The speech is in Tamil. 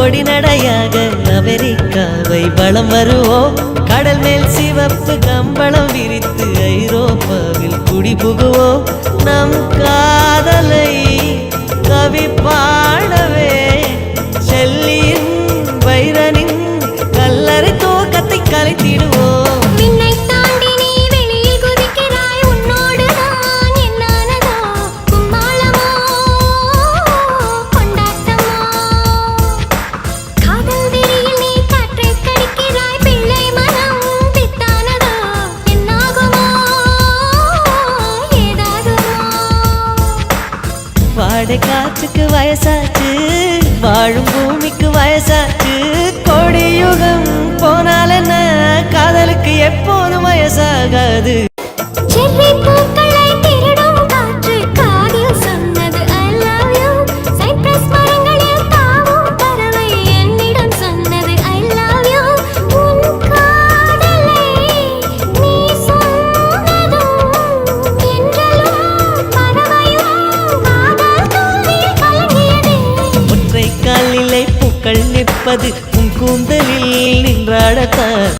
பொடி நடையாக அமெரிக்காவை வலம் வருவோம். கடல் மேல் சிவப்பு கம்பளம் விரித்து ஐரோப்பாவில் குடி புகுவோம். நம் காதலை கவி பாடவே செல்லியின் வைரனின் கல்லறை தோக்கத்தை கலைத்திடுவோம். வாடை காற்றுக்கு வயசாச்சு, வாழும் பூமிக்கு வயசாச்சு. கொடியுகம் போனால் என்ன, காதலுக்கு எப்போதும் வயசாகாது. பூக்கள் நிற்பது உன் கூந்தலில் நின்றாடத்தான்.